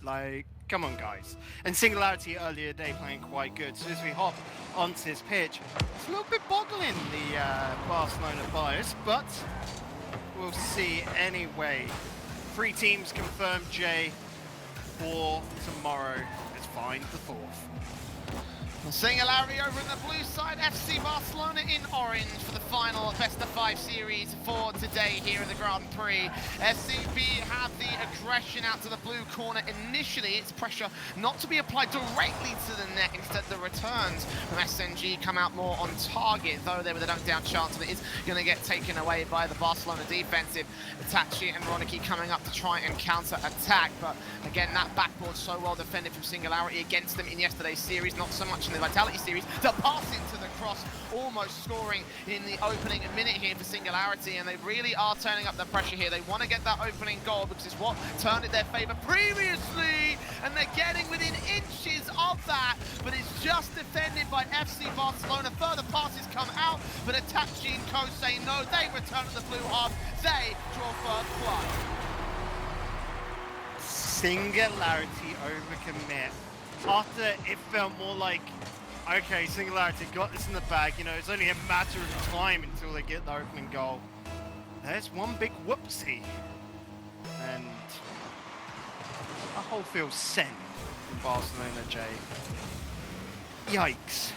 Like, come on, guys. And Singularity earlier today playing quite good. So as we hop onto this pitch, it's a little bit boggling, the Barcelona bias, but we'll see anyway. 3 teams confirmed, Jay, for tomorrow. Let's find the 4th. Singularity over in the blue side, FC Barcelona in orange for the final best of 5 series for today here in the Grand Prix. SCB have the aggression out to the blue corner. Initially, it's pressure not to be applied directly to the net. Instead, the returns from SNG come out more on target, though there with a dunk down chance, and it is going to get taken away by the Barcelona defensive. Itachi and Ronicky coming up to try and counter-attack, but again, that backboard so well defended from Singularity against them in yesterday's series, not so much in the Vitality series. The pass into the cross, almost scoring in the opening minute here for Singularity, and they really are turning up the pressure here. They want to get that opening goal, because it's what turned in their favour previously, and they're getting within inches of that, but it's just defended by FC Barcelona. Further passes come out, but Itachi and Co say no. They return to the blue half. They draw first blood. Singularity overcommit. After it felt more like, okay, Singularity got this in the bag, you know, it's only a matter of time until they get the opening goal. There's one big whoopsie. And the whole field's sent from Barcelona, Jay. Yikes.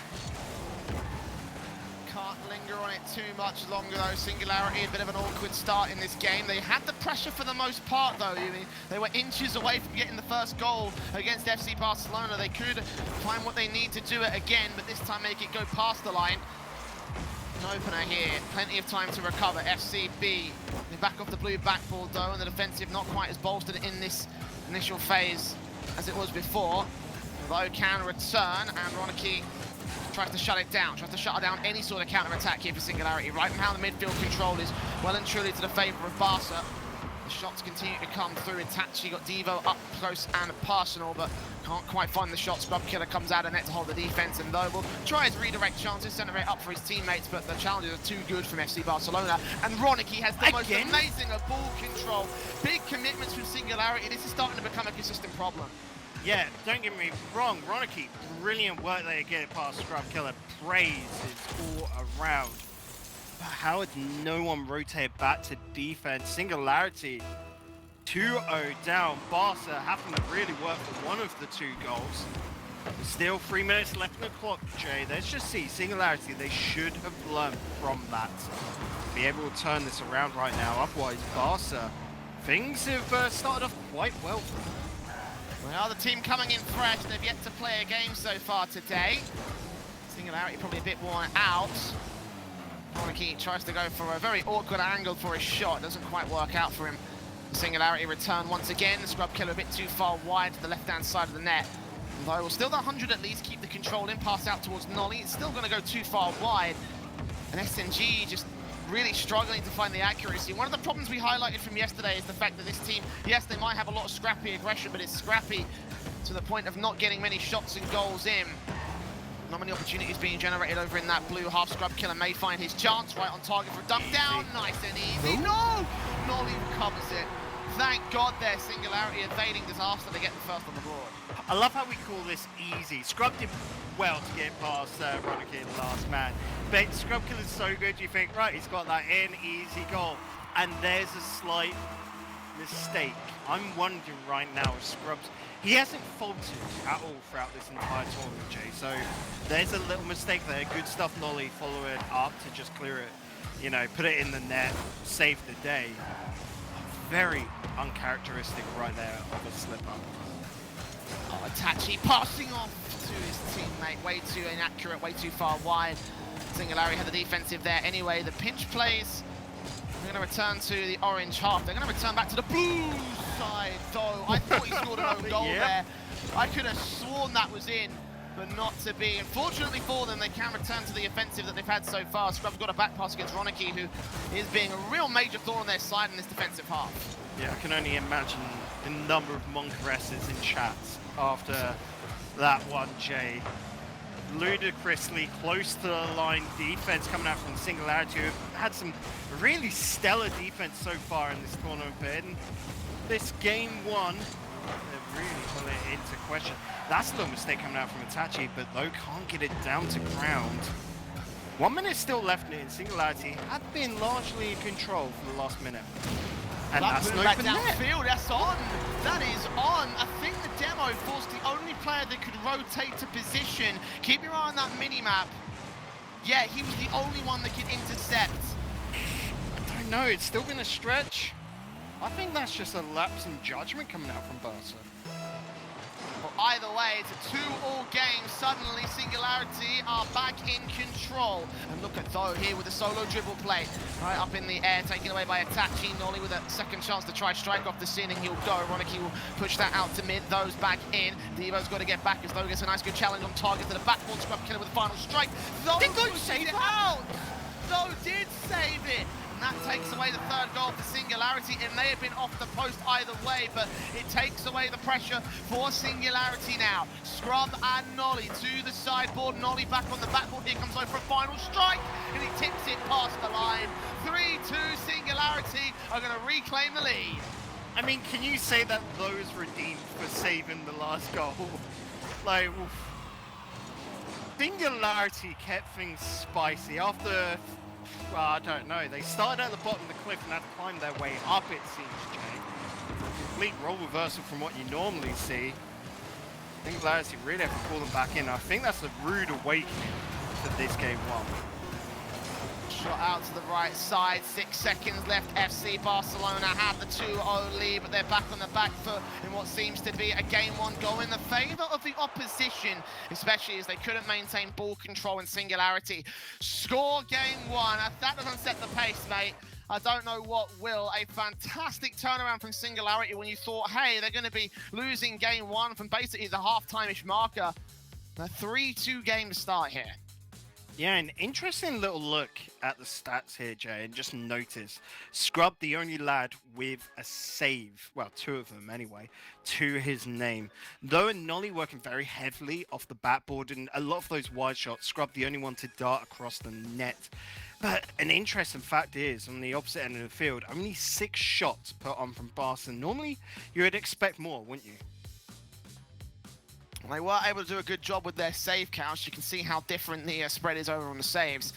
Can't linger on it too much longer though. Singularity, a bit of an awkward start in this game. They had the pressure for the most part though. I mean, they were inches away from getting the first goal against FC Barcelona. They could find what they need to do it again, but this time make it go past the line. An opener here, plenty of time to recover. FCB, they back off the blue backboard though, and the defensive not quite as bolstered in this initial phase as it was before. Although can return, and Ronicky tries to shut it down, tries to shut down any sort of counter-attack here for Singularity. Right now the midfield control is well and truly to the favour of Barca. The shots continue to come through. Itachi got Devo up close and personal, but can't quite find the shot. Scrub Killer comes out of net to hold the defence, and though will try his redirect chances, center it up for his teammates, but the challenges are too good from FC Barcelona. And Ronicky has the most amazing of ball control. Big commitments from Singularity. This is starting to become a consistent problem. Yeah, don't get me wrong, Ronicky, brilliant work there to get it past Scrub Killer. Praise is all around. But how had no one rotated back to defense? Singularity 2-0 down. Barca having to really work for one of the 2 goals. Still 3 minutes left in the clock, Jay. Let's just see, Singularity, they should have learned from that. Be able to turn this around right now. Otherwise, Barca, things have started off quite well for them. Well, the team coming in fresh. They've yet to play a game so far today. Singularity probably a bit worn out. Ronicky tries to go for a very awkward angle for his shot. Doesn't quite work out for him. Singularity return once again. The Scrub Killer a bit too far wide to the left-hand side of the net. Although we'll still the 100 at least keep the control in. Pass out towards Nolly. It's still going to go too far wide. And SNG just really struggling to find the accuracy. One of the problems we highlighted from yesterday is the fact that this team, yes, they might have a lot of scrappy aggression, but it's scrappy to the point of not getting many shots and goals in. Not many opportunities being generated over in that blue half. Scrub Killer may find his chance right on target for a dunk down. Nice and easy. No! Nolly recovers it. Thank God there, Singularity evading disaster to get the first on the board. I love how we call this easy. Scrub did well to get past Ronicky, the last man. But Scrub Killer's so good, you think, right, he's got that in, easy goal. And there's a slight mistake. I'm wondering right now if Scrub's... He hasn't faltered at all throughout this entire tournament, Jay. So there's a little mistake there. Good stuff, Nolly, follow it up to just clear it. You know, put it in the net, save the day. Very uncharacteristic right there of a slip-up. Oh, Itachi passing off to his teammate. Way too inaccurate, way too far wide. Singularity had the defensive there anyway. The pinch plays. They're going to return to the orange half. They're going to return back to the blue side, though. I thought he scored an own goal there. I could have sworn that was in, but not to be. Unfortunately for them, they can return to the offensive that they've had so far. Scrub's got a back pass against Ronicky, who is being a real major thorn on their side in this defensive half. Yeah, I can only imagine the number of Moncaresses in chats after that one, Jay. Ludicrously close to the line defense coming out from Singularity, who had some really stellar defense so far in this tournament. But in this game one, they're really question. That's a little mistake coming out from Itachi, but Low can't get it down to ground. 1 minute still left in it, and Singularity have been largely in control for the last minute. And that's an back open net. downfield, that's on. That is on. I think the demo forced the only player that could rotate to position. Keep your eye on that mini-map. Yeah, he was the only one that could intercept. I don't know, it's still been a stretch. I think that's just a lapse in judgment coming out from Barca. Well, either way, it's a 2-all game. Suddenly, Singularity are back in control. And look at Though here with a solo dribble play. Right up in the air, taken away by Itachi. Nolly with a second chance to try strike off the ceiling. He'll go. Roniki will push that out to mid. Though's back in. Devo's got to get back as Though gets a nice good challenge on target to the backboard. Scrub Killer with the final strike. Though Did Though save it out? Though did save it. And that takes away the third goal for Singularity. It may have been off the post either way, but it takes away the pressure for Singularity now. Scrub and Nolly to the sideboard. Nolly back on the backboard. Here comes over for a final strike, and he tips it past the line. 3-2, Singularity are going to reclaim the lead. I mean, can you say that Though's redeemed for saving the last goal? Like, oof. Singularity kept things spicy after... Well, I don't know. They started at the bottom of the cliff and had to climb their way up, it seems, Jay. Complete role reversal from what you normally see. Singularity really have to pull them back in. I think that's a rude awakening to this game one. Shot out to the right side, 6 seconds left. FC Barcelona have the 2-0 lead, but they're back on the back foot in what seems to be a game one goal in the favour of the opposition, especially as they couldn't maintain ball control and Singularity. Score game one. If that doesn't set the pace, mate, I don't know what will. A fantastic turnaround from Singularity when you thought, hey, they're going to be losing game one from basically the half-time-ish marker. A 3-2 game to start here. Yeah, an interesting little look at the stats here, Jay, and just notice Scrub, the only lad with a save, well, 2 of them anyway, to his name. Though and Nolly working very heavily off the backboard, and a lot of those wide shots, Scrub the only one to dart across the net. But an interesting fact is, on the opposite end of the field, only 6 shots put on from Barca. Normally, you would expect more, wouldn't you? They were able to do a good job with their save counts. You can see how different the spread is over on the saves.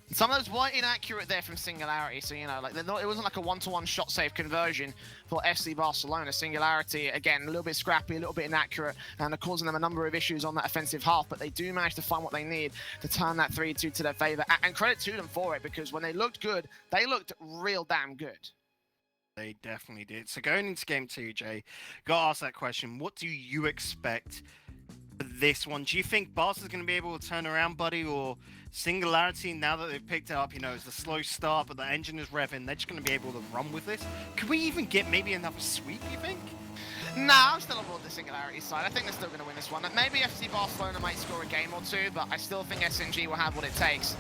And some of those were inaccurate there from Singularity, so, you know, like it wasn't like a one-to-one shot save conversion for FC Barcelona. Singularity, again, a little bit scrappy, a little bit inaccurate, and they're causing them a number of issues on that offensive half, but they do manage to find what they need to turn that 3-2 to their favour. And credit to them for it, because when they looked good, they looked real damn good. They definitely did. So going into game 2, Jay, got to ask that question. What do you expect for this one? Do you think Barca's going to be able to turn around, buddy, or Singularity, now that they've picked it up, you know, it's a slow start, but the engine is revving, they're just going to be able to run with this? Could we even get maybe another sweep, you think? Nah, I'm still on board the Singularity side. I think they're still going to win this one. Maybe FC Barcelona might score a game or 2, but I still think SNG will have what it takes.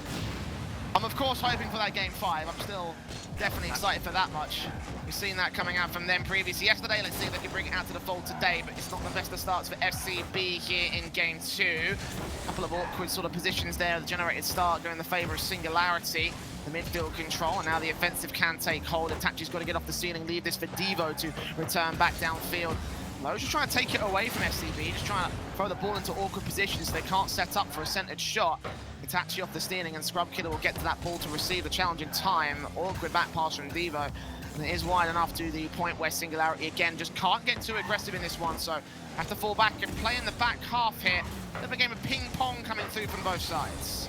I'm, of course, hoping for that game 5. I'm still definitely excited for that much. We've seen that coming out from them previously yesterday. Let's see if they can bring it out to the fold today, but it's not the best of starts for FCB here in game 2. A couple of awkward sort of positions there. The generated start going in the favour of Singularity. The midfield control, and now the offensive can take hold. Itachi's got to get off the ceiling, leave this for Devo to return back downfield. Lowe's just trying to take it away from FCB, just trying to throw the ball into awkward positions so they can't set up for a centered shot. Itachi off the steering, and Scrub Killer will get to that ball to receive the challenge in time. Awkward back pass from Devo. And it is wide enough to the point where Singularity, again, just can't get too aggressive in this one, so have to fall back and play in the back half here. Bit of a game of ping-pong coming through from both sides.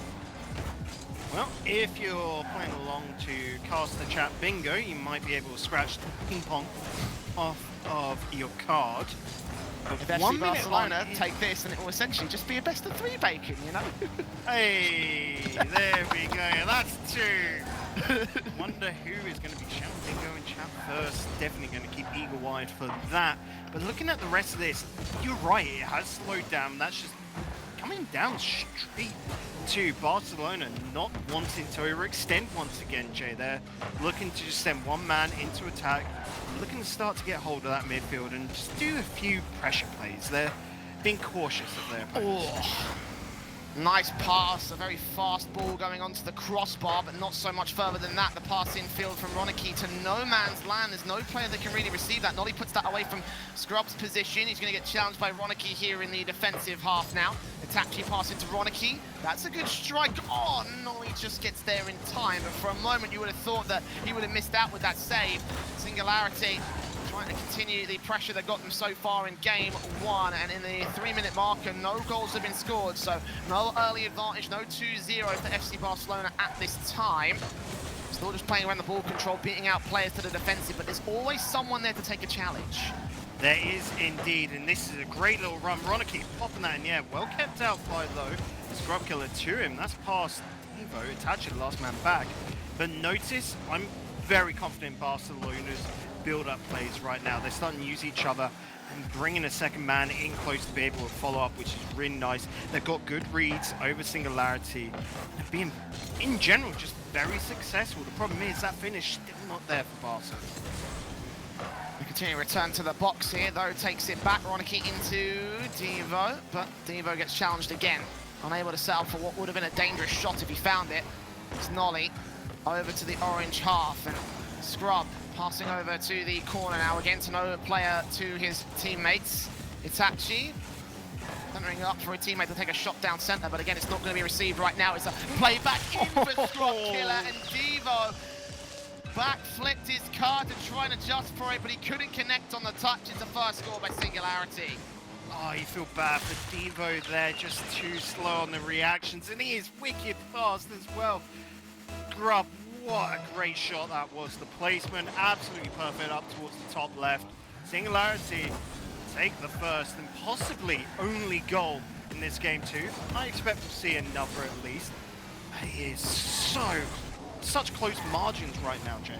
Well, if you're playing along to cast the chat bingo, you might be able to scratch the ping-pong off of your card. If FC Barcelona take this, and it will essentially just be a best-of-3 bacon, you know? Hey, there we go. That's 2. Wonder who is going to be shouting bingo in chat first. Definitely going to keep eagle-eyed for that. But looking at the rest of this, you're right. It has slowed down. That's just coming down straight to Barcelona, not wanting to overextend once again, Jay. They're looking to just send one man into attack, looking to start to get hold of that midfield and just do a few pressure plays. They're being cautious of their opponents. Nice pass, a very fast ball going onto the crossbar, but not so much further than that. The pass infield from Ronicky to no man's land. There's no player that can really receive that. Nolly puts that away from Scrub's position. He's going to get challenged by Ronicky here in the defensive half now. Itachi pass into Ronicky. That's a good strike. Oh, Nolly just gets there in time. But for a moment, you would have thought that he would have missed out with that save. Singularity trying to continue the pressure that got them so far in game one, and in the 3-minute marker, no goals have been scored, so no early advantage, no 2-0 for FC Barcelona at this time. Still just playing around the ball control, beating out players to the defensive, but there's always someone there to take a challenge. There is indeed, and this is a great little run. Ronicky popping that in the air, well kept out by though. Scrub killer to him, that's past Evo, attaching the last man back. But notice, I'm very confident in Barcelona's build-up plays right now. They're starting to use each other and bringing a second man in close to be able to follow up, which is really nice. They've got good reads over Singularity. They're being, in general, just very successful. The problem is that finish still not there for Barca. We continue to return to the box here, though, takes it back. Ronicky into Devo, but Devo gets challenged again. Unable to set up for what would have been a dangerous shot if he found it. It's Nolly over to the orange half, and Scrub passing over to the corner now, again to no player to his teammates. Itachi centering up for a teammate to take a shot down centre, but again, it's not going to be received right now. It's a play back in for Scrub Killer, and Devo back flipped his card to try and adjust for it, but he couldn't connect on the touch. It's a first score by Singularity. Oh, you feel bad for Devo there, just too slow on the reactions, and he is wicked fast as well. Grub, what a great shot that was. The placement, absolutely perfect up towards the top left. Singularity take the first and possibly only goal in this game too. I expect to see another at least. It is such close margins right now, Jay.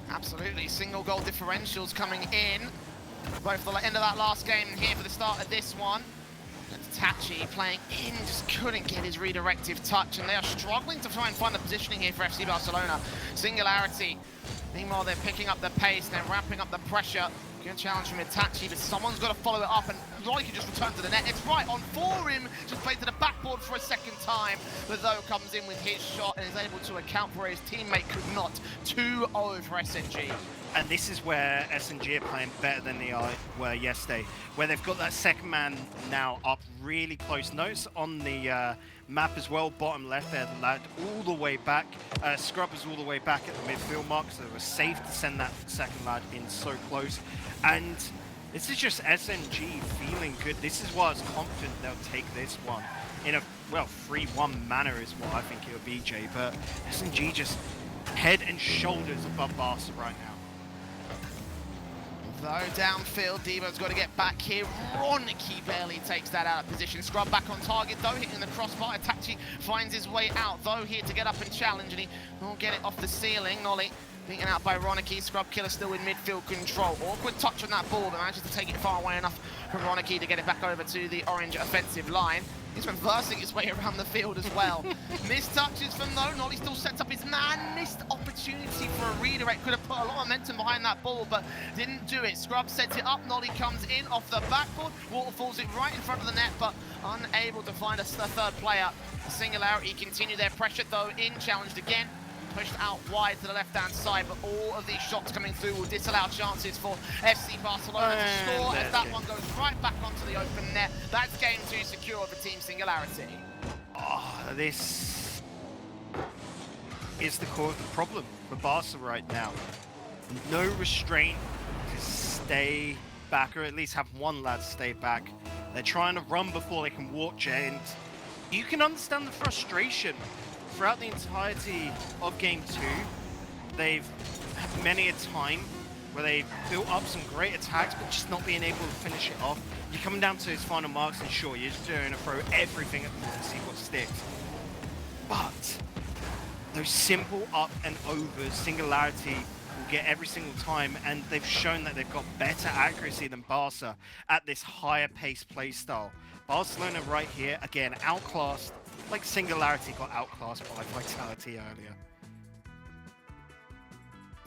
Absolutely, single goal differentials coming in. Both the end of that last game and here for the start of this one. Tachi playing in, just couldn't get his redirective touch, and they are struggling to try and find the positioning here for FC Barcelona. Singularity, meanwhile they're picking up the pace, they're ramping up the pressure. Good challenge from Itachi, but someone's got to follow it up, and Rocky just returned to the net. It's right on for him, just played to the backboard for a second time, but though comes in with his shot and is able to account for his teammate could not. 2-0 for SNG. And this is where SNG are playing better than they were yesterday, where they've got that second man now up really close. Notice on the map as well, bottom left there, the lad all the way back. Scrub is all the way back at the midfield mark, so it was safe to send that second lad in so close. And this is just SNG feeling good. This is why I was confident they'll take this one in a, well, 3-1 manner is what I think it'll be, Jay. But SNG just head and shoulders above Barca right now. Though downfield, Devo's got to get back here. Ronicky barely takes that out of position. Scrub back on target, though, hitting the crossbar. Itachi finds his way out, though, here to get up and challenge, and he won't get it off the ceiling. Nolly beaten out by Ronicky. Scrub Killer still in midfield control. Awkward touch on that ball, but manages to take it far away enough from Ronicky to get it back over to the orange offensive line. He's reversing his way around the field as well. Missed touches from though. Nolly still sets up his man. Missed opportunity for a redirect. Could have put a lot of momentum behind that ball, but didn't do it. Scrub sets it up. Nolly comes in off the backboard. Waterfalls it right in front of the net, but unable to find a third player. Singularity continue their pressure though. In challenged again. Pushed out wide to the left-hand side, but all of these shots coming through will disallow chances for FC Barcelona to score, as that one goes right back onto the open net. That's game 2 secure for Team Singularity. Oh, this is the core of the problem for Barca right now. No restraint to stay back, or at least have one lad stay back. They're trying to run before they can walk, Jay, and you can understand the frustration. Throughout the entirety of Game 2, they've had many a time where they've built up some great attacks, but just not being able to finish it off. You're coming down to his final marks, and sure, you're just going to throw everything at them to see what sticks. But those simple up and overs, Singularity will get every single time, and they've shown that they've got better accuracy than Barca at this higher pace play style. Barcelona right here, again, outclassed. Like Singularity got outclassed by Vitality earlier.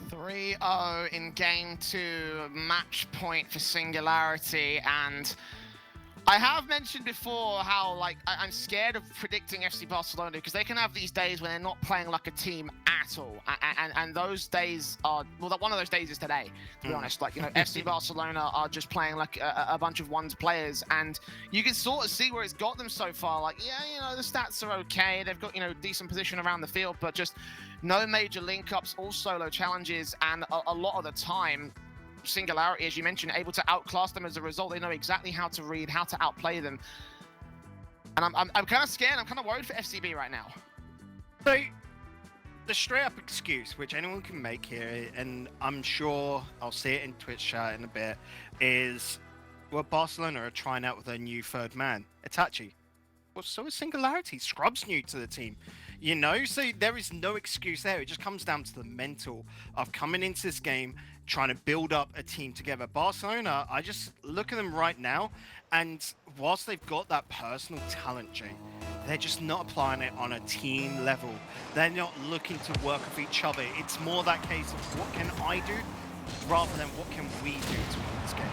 3-0 in game 2, match point for Singularity, and I have mentioned before how, like, I'm scared of predicting FC Barcelona because they can have these days when they're not playing like a team at all. And those days are, well, one of those days is today, to be honest. Like, you know, FC Barcelona are just playing like a bunch of ones players. And you can sort of see where it's got them so far. Like, yeah, you know, the stats are okay. They've got, you know, decent position around the field, but just no major link-ups, all solo challenges. And a lot of the time, Singularity, as you mentioned, able to outclass them as a result. They know exactly how to read, how to outplay them. And I'm kind of scared. I'm kind of worried for FCB right now. So, the straight-up excuse, which anyone can make here, and I'm sure I'll see it in Twitch chat in a bit, is, well, Barcelona are trying out with their new third man, Itachi. Well, so is Singularity. Scrub's new to the team. You know, so there is no excuse there. It just comes down to the mental of coming into this game, trying to build up a team together. Barcelona, I just look at them right now, and whilst they've got that personal talent, Jay, they're just not applying it on a team level. They're not looking to work with each other. It's more that case of what can I do, rather than what can we do to win this game.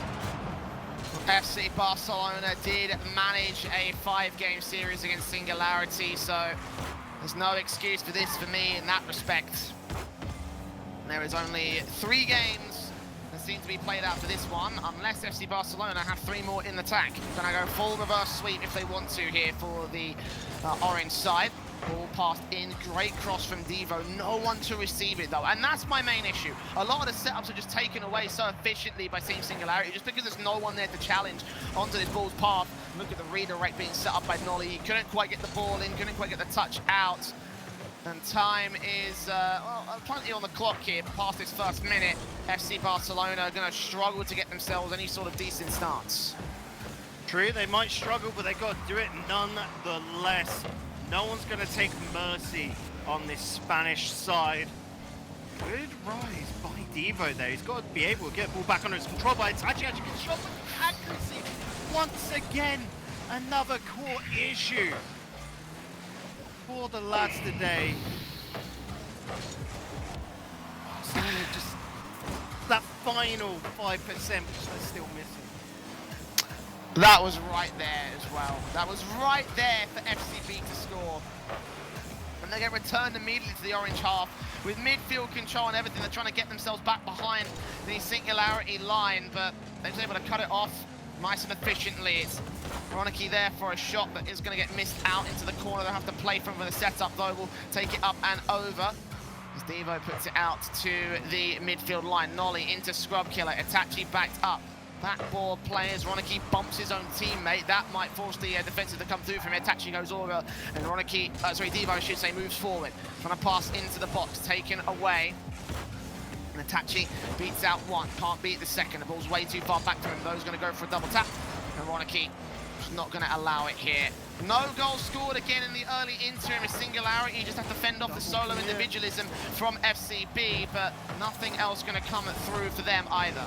FC Barcelona did manage a 5-game series against Singularity, so there's no excuse for this for me in that respect. There is only 3 games that seem to be played out for this one, unless FC Barcelona have 3 more in the tank. Gonna go full reverse sweep if they want to here for the orange side. Ball passed in, great cross from Devo, no one to receive it though, and that's my main issue. A lot of the setups are just taken away so efficiently by Team Singularity, just because there's no one there to challenge onto this ball's path. Look at the redirect being set up by Nolly. He couldn't quite get the ball in, couldn't quite get the touch out. And time is, well, plenty on the clock here past this first minute. FC Barcelona are going to struggle to get themselves any sort of decent starts. True, they might struggle, but they've got to do it nonetheless. No one's going to take mercy on this Spanish side. Good rise by Devo there. He's got to be able to get the ball back under his control by Itachi. Actually gets shot with accuracy. Once again, another core issue for the lads today. So just that final 5% which they're still missing. That was right there as well. That was right there for FCB to score. And they get returned immediately to the orange half with midfield control and everything. They're trying to get themselves back behind the Singularity line, but they're able to cut it off nice and efficiently. It's Ronicky there for a shot that is going to get missed out into the corner. They'll have to play from with a setup though. We'll take it up and over as Devo puts it out to the midfield line. Nolly into Scrub Killer. Itachi backed up. Backboard players, Ronicky bumps his own teammate. That might force the defensive to come through from him. Itachi goes over, and Devo, I should say, moves forward. Trying to pass into the box, taken away. And Itachi beats out one, can't beat the second. The ball's way too far back from him. Those going to go for a double tap. And Ronicky is not going to allow it here. No goal scored again in the early interim. As Singularity, you just have to fend off the solo individualism from FCB, but nothing else going to come through for them either.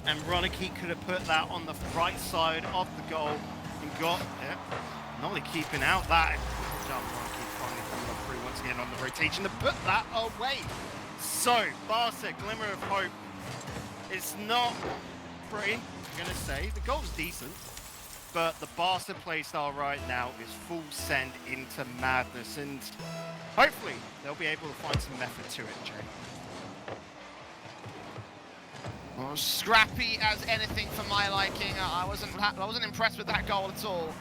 And Ronicky could have put that on the right side of the goal and got it. Nolly keeping out that. Jump Ronicky finally coming up through once again on the rotation to put that away. So, Barca, glimmer of hope. It's not pretty, I'm going to say. The goal's decent, but the Barca playstyle right now is full send into madness, and hopefully they'll be able to find some method to it, Jay. Well, scrappy as anything for my liking. I wasn't impressed with that goal at all.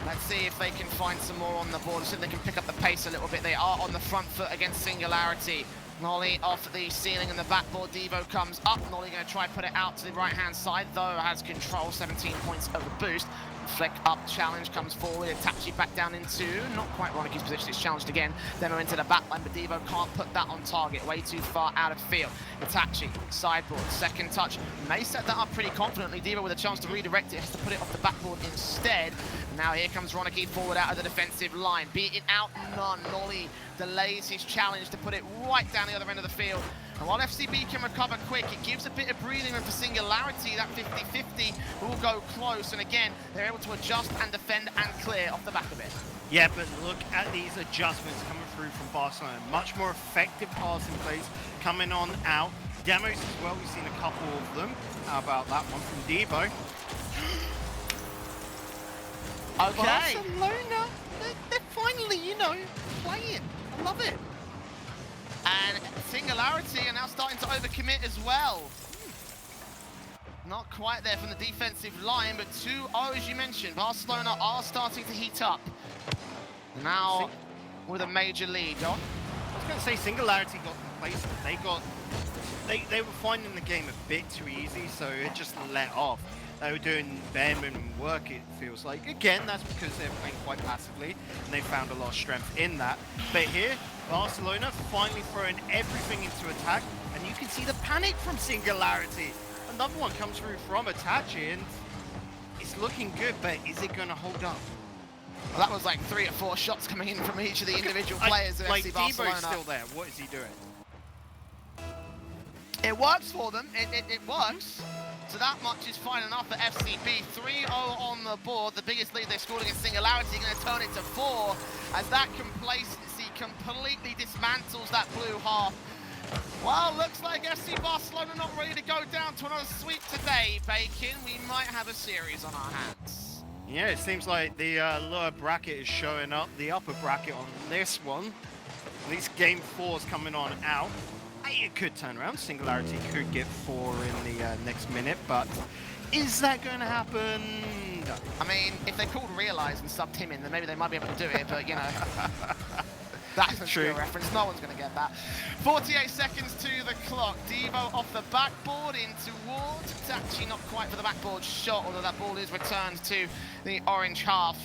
Let's see if they can find some more on the board, see if they can pick up the pace a little bit. They are on the front foot against Singularity. Nolly off the ceiling and the backboard. Devo comes up. Nolly going to try put it out to the right-hand side, though has control, 17 points of the boost. Flick up, challenge comes forward. Itachi back down into, not quite Ronicky's position, it's challenged again. Demo into the back line, but Devo can't put that on target, way too far out of field. Itachi, sideboard, second touch, may set that up pretty confidently. Devo with a chance to redirect it, has to put it off the backboard instead. Now here comes Ronicky forward out of the defensive line. Beating out none, Nolly delays his challenge to put it right down the other end of the field. And while FCB can recover quick, it gives a bit of breathing room for Singularity. That 50-50 will go close, and again, they're able to adjust and defend and clear off the back of it. Yeah, but look at these adjustments coming through from Barcelona. Much more effective passing plays coming on out. Demos as well, we've seen a couple of them. How about that one from Devo? Okay. Barcelona, they're finally, you know, playing. I love it. And Singularity are now starting to overcommit as well. Not quite there from the defensive line, but 2-0 as you mentioned. Barcelona are starting to heat up. Now with a major lead. Go on. I was going to say Singularity got complacent. They were finding the game a bit too easy, so it just let off. They were doing bare minimum work, it feels like. Again, that's because they're playing quite passively, and they found a lot of strength in that. But here, Barcelona finally throwing everything into attack, and you can see the panic from Singularity. Another one comes through from Itachi, and it's looking good, but is it going to hold up? Well, that was like 3 or 4 shots coming in from each of the individual players of FC Barcelona. Debo's still there. What is he doing? It works for them. It works. So that much is fine enough for FCB. 3-0 on the board. The biggest lead they've scored against Singularity, going to turn it to 4 as that complacency completely dismantles that blue half. Well, looks like FC Barcelona not ready to go down to another sweep today, Bacon. We might have a series on our hands. Yeah, it seems like the lower bracket is showing up, the upper bracket on this one. At least game 4 is coming on out. It could turn around. Singularity could get 4 in the next minute, but is that going to happen? No. I mean, if they called Realize and subbed him in, then maybe they might be able to do it, but, you know, that's a true reference. No one's going to get that. 48 seconds to the clock. Devo off the backboard in towards. It's actually not quite for the backboard shot, although that ball is returned to the orange half.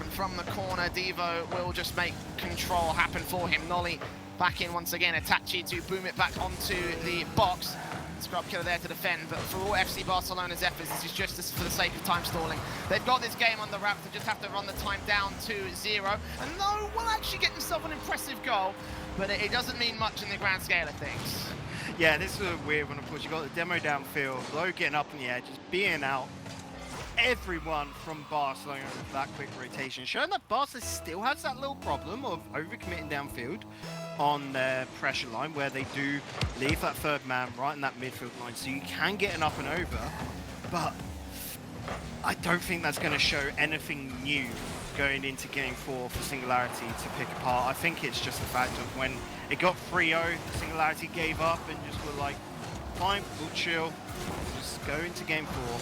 And from the corner, Devo will just make control happen for him. Nolly back in once again, Itachi to boom it back onto the box. Scrub Killer there to defend, but for all FC Barcelona's efforts, this is just for the sake of time stalling. They've got this game on the wrap, they just have to run the time down to 0. And no will actually get himself an impressive goal, but it doesn't mean much in the grand scale of things. Yeah, this is a weird one, of course. You got the demo downfield, Low getting up in the air, just being out. Everyone from Barcelona with that quick rotation, showing that Barca still has that little problem of overcommitting downfield on their pressure line, where they do leave that third man right in that midfield line, so you can get an up and over, but I don't think that's going to show anything new going into game 4 for Singularity to pick apart. I think it's just the fact of when it got 3-0, Singularity gave up and just were like, fine, we'll chill, just go into game 4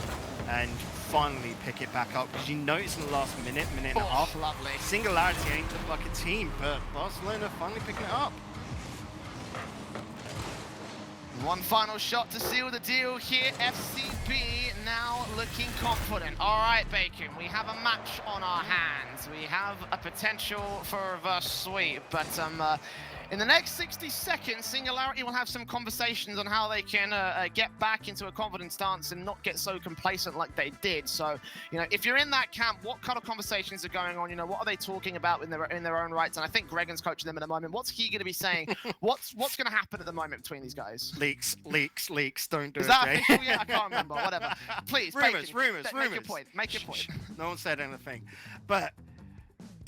and finally pick it back up, because you notice in the last minute and a half, lovely. Singularity ain't looked like a team, but Barcelona finally picking it up. One final shot to seal the deal here. FCB now looking confident. All right, Bacon, we have a match on our hands. We have a potential for a reverse sweep, but in the next 60 seconds, Singularity will have some conversations on how they can get back into a confident stance and not get so complacent like they did. So, you know, if you're in that camp, what kind of conversations are going on? You know, what are they talking about in their own rights? And I think Gregan's coaching them at the moment. What's he going to be saying? What's going to happen at the moment between these guys? Leaks. Don't do it, Is that Jay. official yet? I can't remember. Whatever. Please, rumors. Make your point. Make your point. No one said anything. But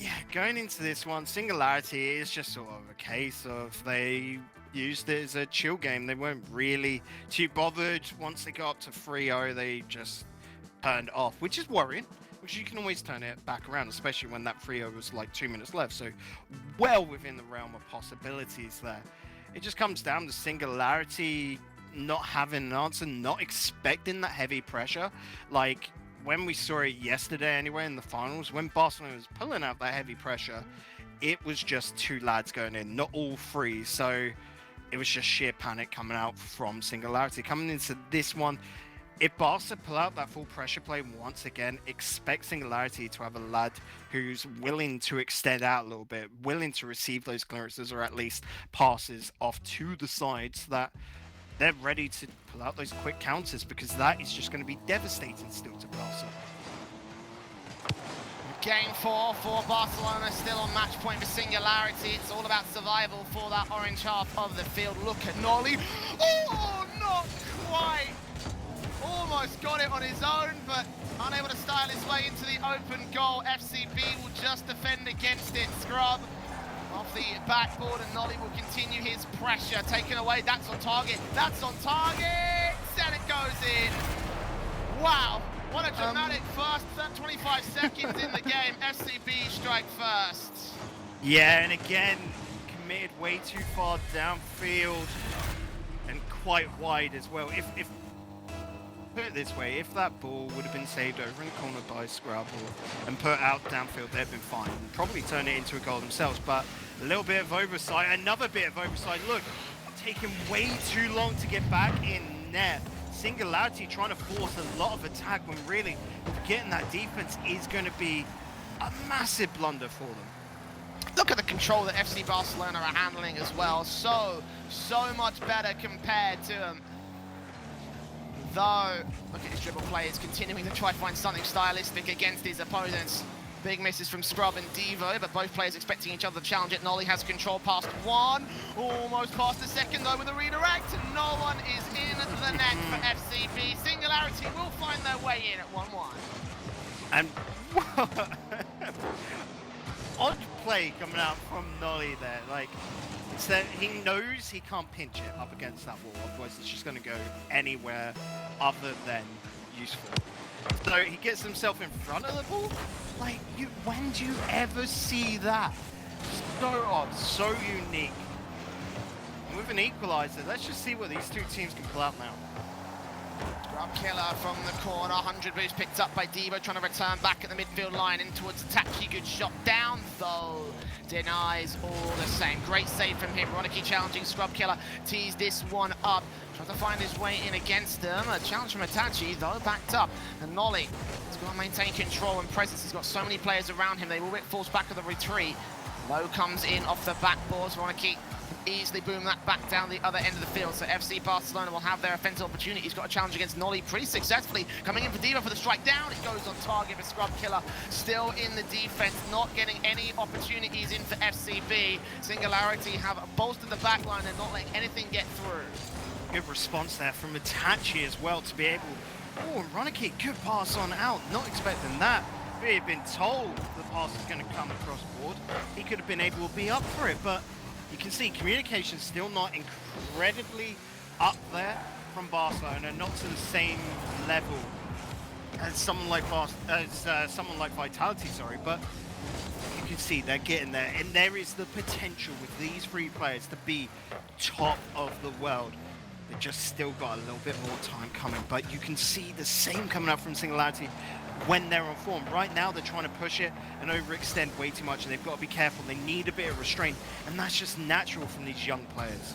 yeah, going into this one, Singularity is just sort of a case of they used it as a chill game. They weren't really too bothered. Once they got up to 3-0, they just turned off, which is worrying, which you can always turn it back around, especially when that 3-0 was like 2 minutes left. So well within the realm of possibilities there. It just comes down to Singularity not having an answer, not expecting that heavy pressure. Like when we saw it yesterday anyway in the finals, when Barcelona was pulling out that heavy pressure, it was just 2 lads going in, not all 3. So it was just sheer panic coming out from Singularity. Coming into this one, if Barca pull out that full pressure play once again, expect Singularity to have a lad who's willing to extend out a little bit, willing to receive those clearances or at least passes off to the sides, that they're ready to pull out those quick counters, because that is just going to be devastating still to Barca. Game 4 for Barcelona, still on match point for Singularity. It's all about survival for that orange half of the field. Look at Nolly. Oh, not quite. Almost got it on his own, but unable to style his way into the open goal. FCB will just defend against it. Scrub off the backboard, and Nolly will continue his pressure. Taken away, that's on target. That's on target, and it goes in. Wow. What a dramatic first 25 seconds in the game. FCB strike first. Yeah, and again, committed way too far downfield and quite wide as well. If put it this way, if that ball would have been saved over in the corner by Scrub and put out downfield, they'd been fine. And probably turn it into a goal themselves, but a little bit of oversight, another bit of oversight. Look, taking way too long to get back in net. Singularity trying to force a lot of attack when really getting that defense is going to be a massive blunder for them. Look at the control that FC Barcelona are handling as well. So much better compared to them. Though, look at his dribble play, he's continuing to try to find something stylistic against his opponents. Big misses from Scrub and Devo, but both players expecting each other to challenge it. Nolly has control past one, almost past the second though with a redirect, and no one is in the net for FCB. Singularity will find their way in at 1-1. And odd play coming out from Nolly there, like, it's that he knows he can't pinch it up against that wall, otherwise it's just going to go anywhere other than useful. So he gets himself in front of the ball. Like, when do you ever see that? So odd, so unique. And with an equalizer, let's just see what these two teams can pull out now. Scrub killer from the corner, 100 boost picked up by Devo, trying to return back at the midfield line in towards Tachi. Good shot down though. Denies all the same. Great save from him. Ronicky challenging Scrub killer. Tees this one up. Trying to find his way in against them. A challenge from Itachi, though, backed up. And Nolly has got to maintain control and presence. He's got so many players around him. They will get forced back of the retreat. Low comes in off the backboards. Ronicky easily boom that back down the other end of the field. So FC Barcelona will have their offensive opportunity. He's got a challenge against Nolly pretty successfully. Coming in for Devo for the strike down. It goes on target for Scrub Killer. Still in the defense, not getting any opportunities in for FCB. Singularity have bolstered the back line and not letting anything get through. Good response there from Itachi as well to be able... Oh, and Ronicky, good pass on out. Not expecting that. If he had been told the pass is going to come across board, he could have been able to be up for it, but you can see communication's still not incredibly up there from Barcelona, not to the same level as someone like Vitality, sorry, but you can see they're getting there, and there is the potential with these three players to be top of the world. They just still got a little bit more time coming, but you can see the same coming up from Singularity when they're on form. Right now they're trying to push it and overextend way too much, and they've got to be careful. They need a bit of restraint, and that's just natural from these young players.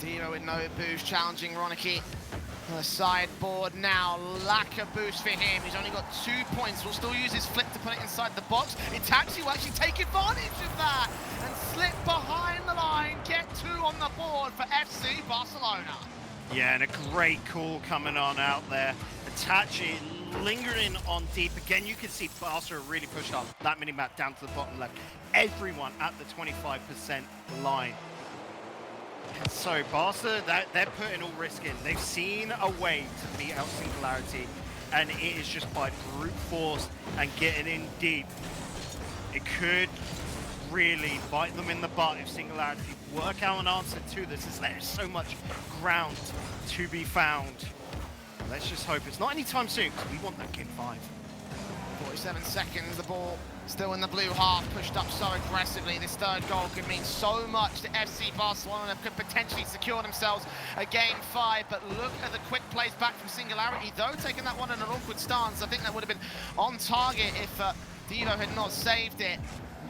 Devo with no boost challenging Ronicky. The sideboard now, lack of boost for him. He's only got 2 points. Will still use his flick to put it inside the box. Itachi will actually take advantage of that and slip behind the line, get 2 on the board for FC Barcelona. Yeah, and a great call coming on out there. Itachi lingering on deep. Again, you can see Barca really pushed up that mini-map down to the bottom left. Everyone at the 25% line. And so Barca, they're putting all risk in. They've seen a way to beat out Singularity, and it is just by brute force and getting in deep. It could really bite them in the butt if Singularity work out an answer to this, as there's so much ground to be found. Let's just hope it's not anytime soon, because we want that game 5. 47 seconds, the ball still in the blue half, pushed up so aggressively. This third goal could mean so much to FC Barcelona, could potentially secure themselves a game 5, but look at the quick plays back from Singularity, though taking that one in an awkward stance. I think that would have been on target if Devo had not saved it.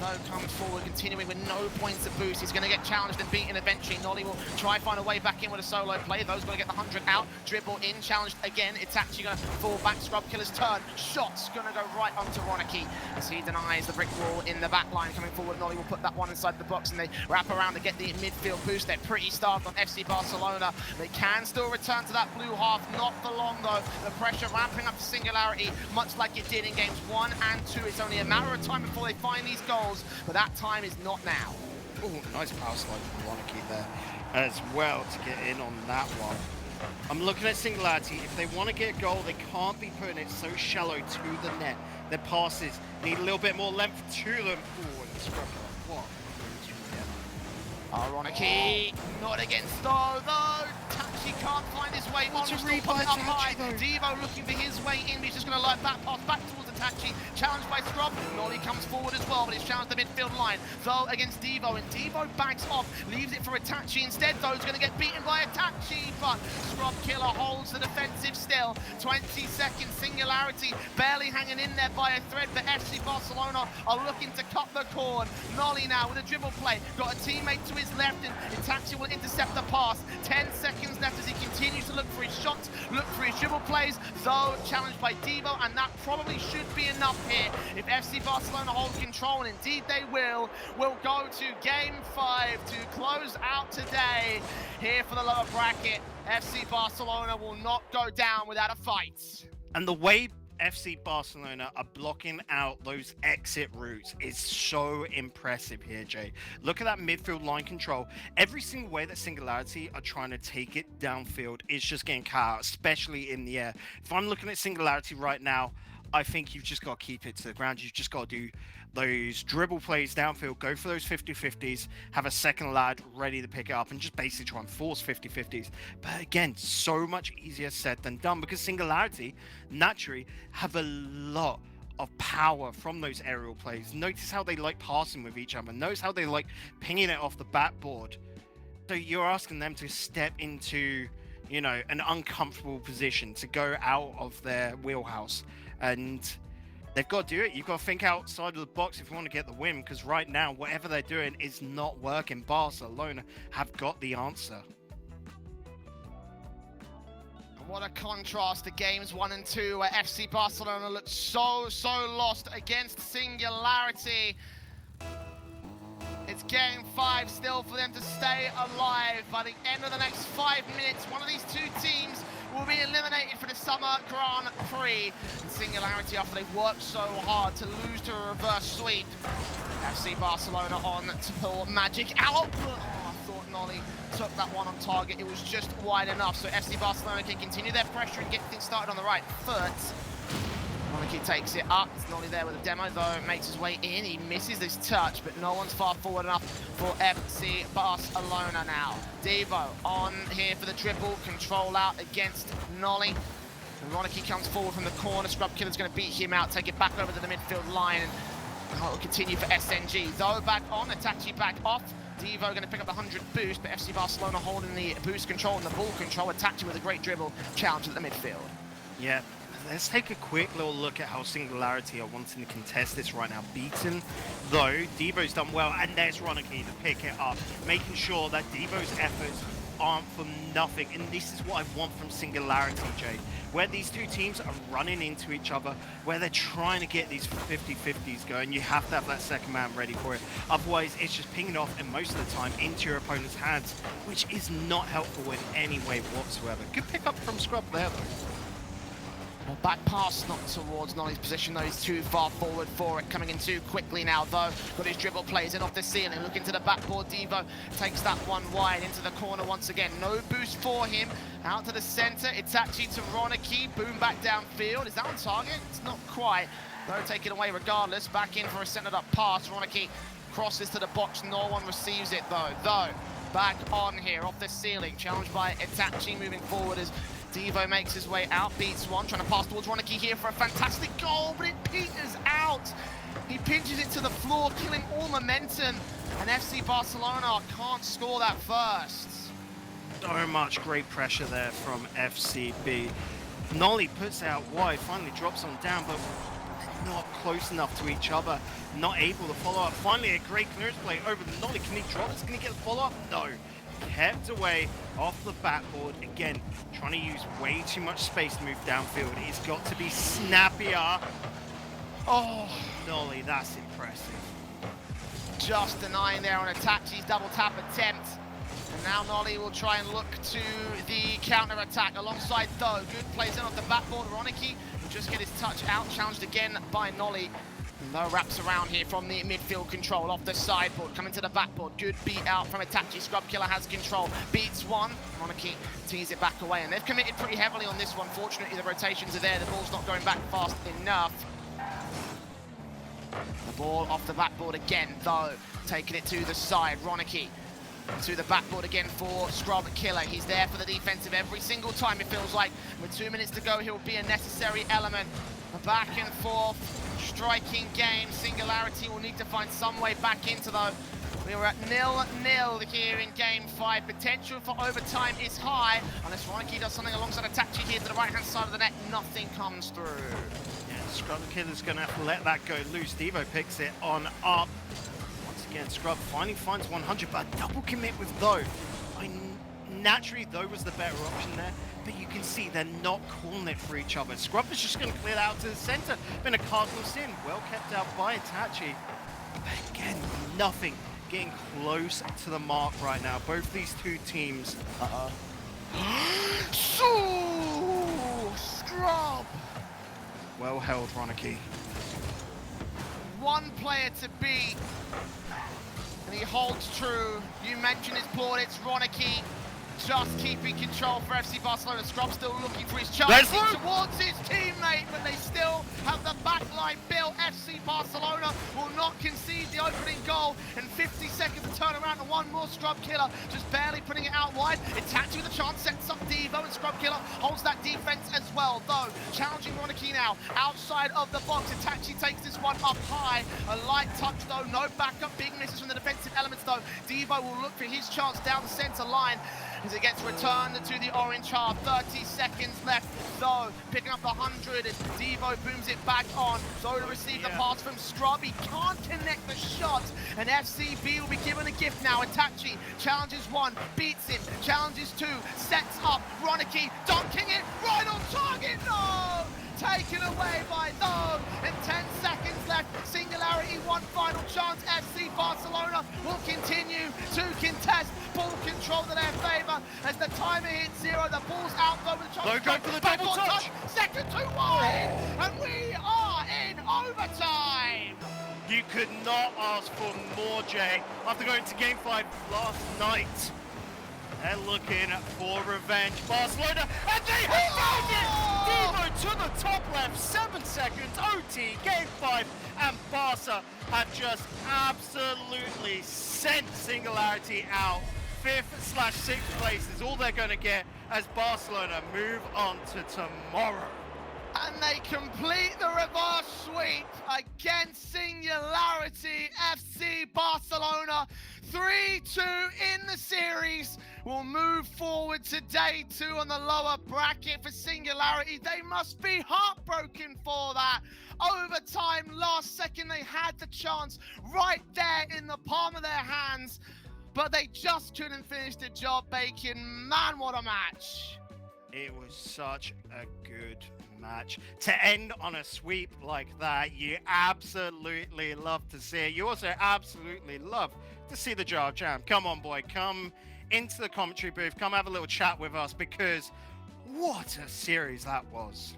Though comes forward, continuing with no points of boost. He's going to get challenged and beaten eventually. Nolly will try find a way back in with a solo play. Those going to get the 100 out. Dribble in, challenged again. It's actually going to fall back. Scrub Killer's turn. Shot's going to go right onto Ronicky as he denies the brick wall in the back line. Coming forward, Nolly will put that one inside the box and they wrap around to get the midfield boost. They're pretty starved on FC Barcelona. They can still return to that blue half. Not for long though. The pressure ramping up to Singularity, much like it did in games 1 and 2. It's only a matter of time before they find these goals. But that time is not now. Oh, nice power slide from Ronicky there as well to get in on that one. I'm looking at Singularity. If they want to get a goal, they can't be putting it so shallow to the net. Their passes need a little bit more length to them. Oh, and the scrub. What? Ronicky, not against though. Touch Itachi can't find his way on. a Still read pulling by up high. Itachi, though. Devo looking for his way in, but he's just going to let that pass back towards Itachi. Challenged by Scrub. Nolly comes forward as well, but he's challenged the midfield line. Though against Devo, and Devo backs off, leaves it for Itachi instead. Though he's going to get beaten by Itachi, but Scrub Killer holds the defensive still. 20 seconds, Singularity barely hanging in there by a thread, but FC Barcelona are looking to cut the cord. Nolly now with a dribble play, got a teammate to his left, and Itachi will intercept the pass. 10 seconds left as he continues to look for his shots, look for his dribble plays, though challenged by Devo, and that probably should be enough here. If FC Barcelona hold control, and indeed they will, we'll go to Game 5 to close out today here for the lower bracket. FC Barcelona will not go down without a fight. And the way FC Barcelona are blocking out those exit routes is so impressive here, Jay. Look at that midfield line control. Every single way that Singularity are trying to take it downfield is just getting cut out, especially in the air. If I'm looking at Singularity right now, I think you've just got to keep it to the ground. You've just got to do those dribble plays downfield, go for those 50-50s, have a second lad ready to pick it up, and just basically try and force 50-50s. But again, so much easier said than done, because Singularity naturally have a lot of power from those aerial plays. Notice how they like passing with each other. Notice how they like pinging it off the backboard. So you're asking them to step into, you know, an uncomfortable position, to go out of their wheelhouse. And they've got to do it. You've got to think outside of the box if you want to get the win, because right now, whatever they're doing is not working. Barcelona have got the answer. What a contrast to games 1 and 2, where FC Barcelona looked so lost against Singularity. It's Game 5 still for them to stay alive. By the end of the next 5 minutes, one of these two teams will be eliminated for the Summer Grand Prix. And Singularity, after they've worked so hard to lose to a reverse sweep. FC Barcelona on to pull magic out. Oh, I thought Nolly took that one on target. It was just wide enough, so FC Barcelona can continue their pressure and get things started on the right foot. Monarchy takes it up. It's Nolly there with a demo, though. Makes his way in. He misses this touch, but no one's far forward enough for FC Barcelona now. Devo on here for the dribble. Control out against Nolly. And Monarchy comes forward from the corner. Scrub Killer's going to beat him out. Take it back over to the midfield line. And it'll continue for SNG. Though back on. Itachi back off. Devo going to pick up the 100 boost, but FC Barcelona holding the boost control and the ball control. Itachi with a great dribble. Challenge at the midfield. Yeah. Let's take a quick little look at how Singularity are wanting to contest this right now. Beaten, though, Devo's done well, and there's Ronaki to pick it up, making sure that Devo's efforts aren't for nothing. And this is what I want from Singularity, Jay, where these two teams are running into each other, where they're trying to get these 50-50s going. You have to have that second man ready for it. Otherwise, it's just pinging off, and most of the time, into your opponent's hands, which is not helpful in any way whatsoever. Good pick up from Scrub there, though. Well, back pass, not towards Nolly's position, though. He's too far forward for it. Coming in too quickly now, though. Got his dribble plays in off the ceiling. Looking to the backboard. Devo takes that one wide into the corner once again. No boost for him. Out to the center. Itachi to Ronaki. Boom back downfield. Is that on target? It's not quite. Though taken away regardless. Back in for a centered up pass. Ronaki crosses to the box. No one receives it, though. Back on here off the ceiling. Challenged by Itachi moving forward as Devo makes his way out, beats one, trying to pass towards Ronaki here for a fantastic goal, but it peters out. He pinches it to the floor, killing all momentum, and FC Barcelona can't score that first. So much great pressure there from FCB. Nolly puts out wide, finally drops on down, but not close enough to each other, not able to follow up. Finally, a great clearance play over the Nolly. Can he drop it? Can he get the follow-up? No. Kept away off the backboard. Again, trying to use way too much space to move downfield. He's got to be snappier. Oh, Nolly, that's impressive. Just denying there on Itachi's double tap attempt. And now Nolly will try and look to the counter-attack alongside Though. Good plays in off the backboard. Ronaki will just get his touch out. Challenged again by Nolly. No wraps around here from the midfield control off the sideboard, coming to the backboard. Good beat out from Itachi. Scrub Killer has control. Beats one. Monarchy tees it back away, and they've committed pretty heavily on this one. Fortunately, the rotations are there. The ball's not going back fast enough. The ball off the backboard again, though. Taking it to the side. Ronaki to the backboard again for Scrub Killer. He's there for the defensive every single time, it feels like. With 2 minutes to go, he'll be a necessary element. A back and forth, striking game. Singularity will need to find some way back into though. We were at 0-0 here in game 5. Potential for overtime is high. Unless Ronicky does something alongside Itachi here to the right-hand side of the net, nothing comes through. Yeah, Scrub Killer's going to have to let that go loose. Devo picks it on up. Once again, Scrub finally finds 100, but a double commit with Though. Naturally, Though was the better option there, but you can see they're not calling it for each other. Scrub is just going to clear that out to the center. Been a cardinal sin, well kept out by Itachi. But again, nothing getting close to the mark right now. Both these two teams. Scrub! Well held, Ronicky. One player to beat, and he holds true. You mentioned his board, it's Ronicky. Just keeping control for FC Barcelona. Scrub still looking for his chance towards his teammate, but they still have the backline built. FC Barcelona will not concede the opening goal, and 50 seconds to turn around, and one more Scrub Killer, just barely putting it out wide. Itachi with a chance, sets up Devo, and Scrub Killer holds that defense as well, though. Challenging Ronicky now, outside of the box. Itachi takes this one up high. A light touch, though, no backup. Big misses from the defensive elements, though. Devo will look for his chance down the center line as it gets returned to the orange half. 30 seconds left. Zoe picking up the 100 as Devo booms it back on. Zoe to receive the pass from Scrub. He can't connect the shot, and FCB will be given a gift now. Itachi challenges one, beats him, challenges two, sets up Ronicky, dunking it right on target. No! Taken away by Zoe, and 10 seconds left. Singularity, one final chance. FC Barcelona will continue to contest. Ball control to their favor as the timer hits 0. The ball's out though with a chance. Go for the double touch. Second too wide, and we are in overtime. You could not ask for more, Jay. After going to game 5 last night, they're looking for revenge. Barcelona, and they have found it! Devo to the top left, 7 seconds, OT, game 5, and Barca have just absolutely sent Singularity out. 5th/6th place is all they're going to get as Barcelona move on to tomorrow. And they complete the reverse sweep against Singularity. FC Barcelona 3-2 in the series will move forward to day 2 on the lower bracket for Singularity. They must be heartbroken for that. Overtime, last second, they had the chance right there in the palm of their hands, but they just couldn't finish the job. Bacon, man, what a match. It was such a good match. To end on a sweep like that, you absolutely love to see it. You also absolutely love to see the Jar Jam. Come on, boy, come into the commentary booth, come have a little chat with us, because what a series that was.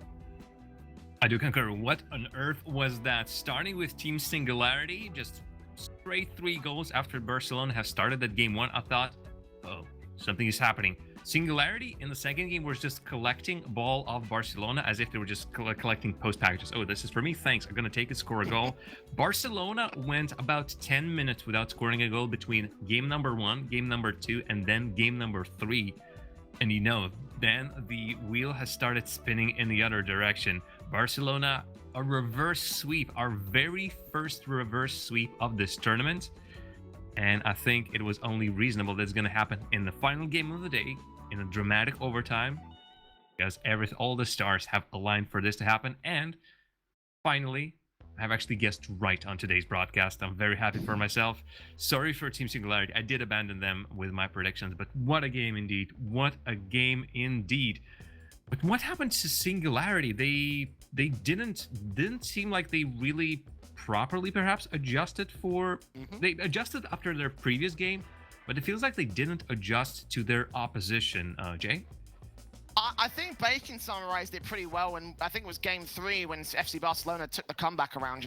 I do concur. What on earth was that? Starting with Team Singularity, just straight 3 goals after Barcelona has started that game 1. I thought, oh, something is happening. Singularity in the second game was just collecting ball off Barcelona as if they were just collecting post packages. Oh, this is for me, thanks, I'm gonna take it, score a goal. Barcelona went about 10 minutes without scoring a goal between game number 1, game number 2, and then game number 3. And you know, then the wheel has started spinning in the other direction. Barcelona, a reverse sweep, our very first reverse sweep of this tournament. And I think it was only reasonable that's going to happen in the final game of the day, in a dramatic overtime, because all the stars have aligned for this to happen. And finally, I've actually guessed right on today's broadcast. I'm very happy for myself. Sorry for Team Singularity. I did abandon them with my predictions, but what a game indeed. What a game indeed. But what happened to Singularity? They didn't seem like they really properly perhaps adjusted for... They adjusted after their previous game, but it feels like they didn't adjust to their opposition, Jay? I think Bacon summarized it pretty well when I think it was game 3 when FC Barcelona took the comeback around.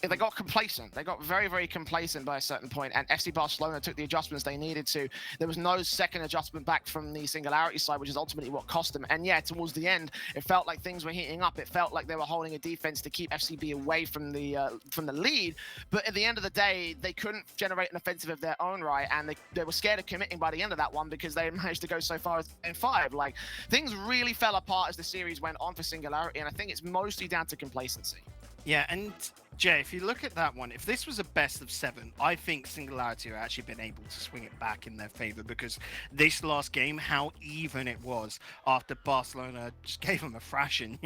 They got complacent. They got very, very complacent by a certain point, and FC Barcelona took the adjustments they needed to. There was no second adjustment back from the Singularity side, which is ultimately what cost them. And yeah, towards the end, it felt like things were heating up. It felt like they were holding a defense to keep FCB away from the lead. But at the end of the day, they couldn't generate an offensive of their own right, and they were scared of committing by the end of that one because they managed to go so far as in 5. Like, things really fell apart as the series went on for Singularity, and I think it's mostly down to complacency. Yeah, and Jay, if you look at that one, if this was a best of 7, I think Singularity have actually been able to swing it back in their favor, because this last game, how even it was after Barcelona just gave them a thrashing,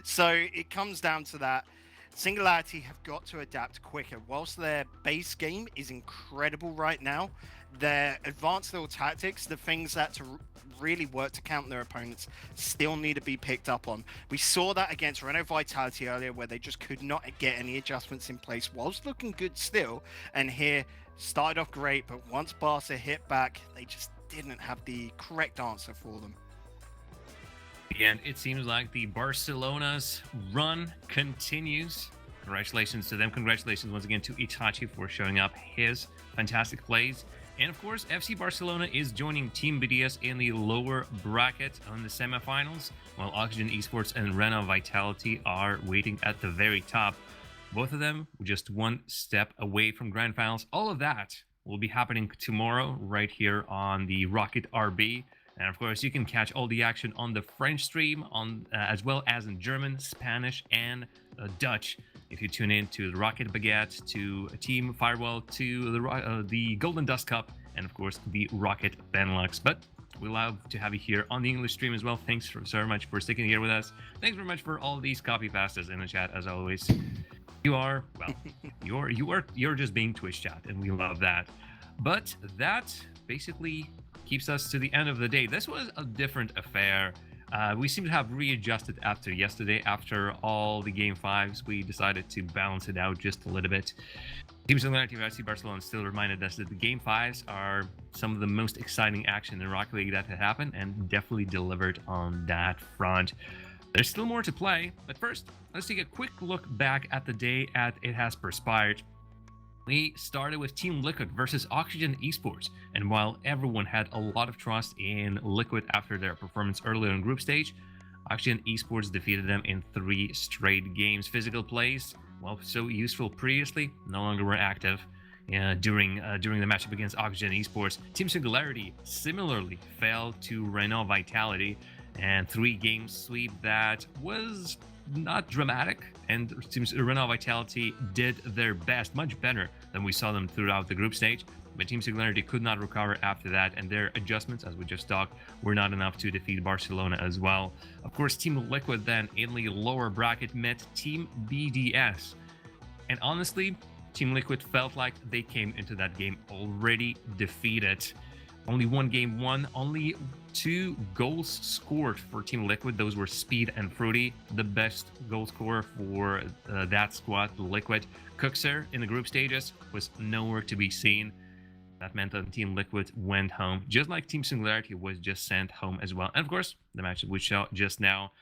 So it comes down to that. Singularity have got to adapt quicker. Whilst their base game is incredible right now, their advanced little tactics, the things that to really work to counter their opponents, still need to be picked up on. We saw that against Renault Vitality earlier, where they just could not get any adjustments in place whilst looking good still. And here, started off great, but once Barca hit back, they just didn't have the correct answer for them. And it seems like the Barcelona's run continues. Congratulations to them. Congratulations once again to Itachi for showing up his fantastic plays. And of course, FC Barcelona is joining Team BDS in the lower bracket on the semifinals, while Oxygen Esports and Renault Vitality are waiting at the very top. Both of them just one step away from grand finals. All of that will be happening tomorrow right here on the Rocket RB. And of course, you can catch all the action on the French stream, as well as in German, Spanish, and Dutch. If you tune in to the Rocket Baguette, to Team Firewall, to the Golden Dust Cup, and of course the Rocket Benelux. But we love to have you here on the English stream as well. Thanks so much for sticking here with us. Thanks very much for all these copy pastas in the chat as always. You are, well, you're just being Twitch chat, and we love that. But that basically keeps us to the end of the day. This was a different affair. We seem to have readjusted after yesterday. After all the game 5s, we decided to balance it out just a little bit. Team Singularity of FC Barcelona still reminded us that the game 5s are some of the most exciting action in Rocket League that had happened, and definitely delivered on that front. There's still more to play, but first, let's take a quick look back at the day as it has perspired. We started with Team Liquid versus Oxygen Esports, and while everyone had a lot of trust in Liquid after their performance earlier in group stage, Oxygen Esports defeated them in 3 straight games. Physical plays, well, so useful previously, no longer were active during the matchup against Oxygen Esports. Team Singularity similarly fell to Renault Vitality, and 3-game sweep that was not dramatic, and it seems Renault Vitality did their best, much better than we saw them throughout the group stage. But Team Singularity could not recover after that, and their adjustments, as we just talked, were not enough to defeat Barcelona as well. Of course, Team Liquid then in the lower bracket met Team BDS. And honestly, Team Liquid felt like they came into that game already defeated. Only 1 game won, only 2 goals scored for Team Liquid. Those were Speed and Fruity. The best goal scorer for that squad, Liquid. Cookser in the group stages was nowhere to be seen. That meant that Team Liquid went home, just like Team Singularity was just sent home as well. And of course, the match that we saw just now,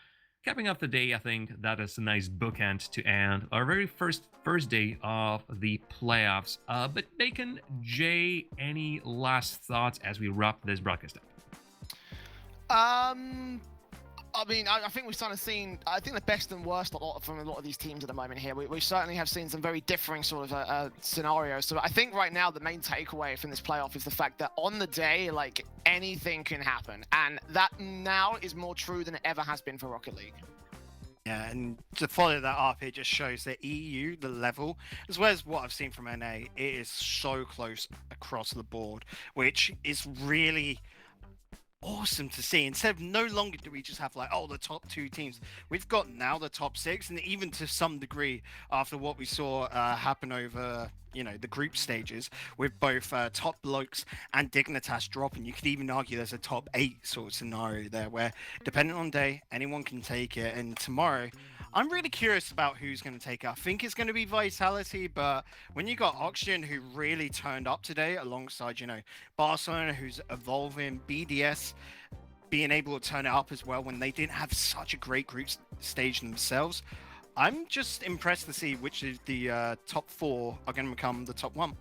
capping up the day. I think that is a nice bookend to end our very first day of the playoffs. But Bacon, Jay, any last thoughts as we wrap this broadcast up? I mean, I think we've kind of seen, I think the best and worst from a lot of these teams at the moment here. We certainly have seen some very differing sort of scenarios. So I think right now the main takeaway from this playoff is the fact that on the day, like, anything can happen. And that now is more true than it ever has been for Rocket League. Yeah, and to follow that up, it just shows that EU, the level, as well as what I've seen from NA, it is so close across the board, which is really awesome to see. Instead of no longer do we just have like, oh, the top 2 teams, we've got now the top 6, and even to some degree after what we saw happen over the group stages with both Top Blokes and Dignitas dropping, you could even argue there's a top 8 sort of scenario there where, depending on day, anyone can take it. And tomorrow, I'm really curious about who's going to take it. I think it's going to be Vitality, but when you got Oxygen, who really turned up today, alongside, Barcelona, who's evolving, BDS, being able to turn it up as well when they didn't have such a great group stage themselves. I'm just impressed to see which of the top 4 are going to become the top 1.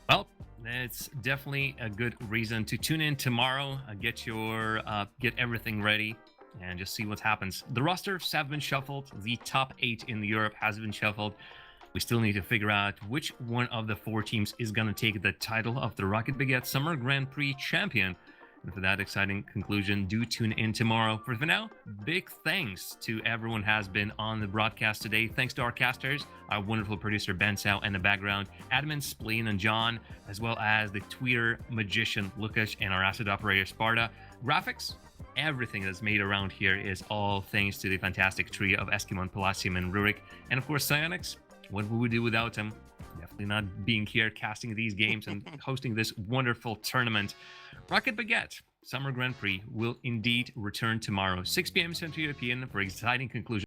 Well, it's definitely a good reason to tune in tomorrow, get everything ready, and just see what happens. The rosters have been shuffled. The top 8 in Europe has been shuffled. We still need to figure out which one of the 4 teams is going to take the title of the Rocket Baguette Summer Grand Prix champion. And for that exciting conclusion, do tune in tomorrow. For now, big thanks to everyone who has been on the broadcast today. Thanks to our casters, our wonderful producer Ben Sao in the background, admin Spleen and John, as well as the Twitter magician Lukash and our asset operator Sparta. Graphics, everything that's made around here is all thanks to the fantastic trio of Eskimon, Palacium, and Rurik. And of course, Psionics. What would we do without him? Definitely not being here, casting these games and hosting this wonderful tournament. Rocket Baguette Summer Grand Prix will indeed return tomorrow, 6 p.m. Central European, for exciting conclusion.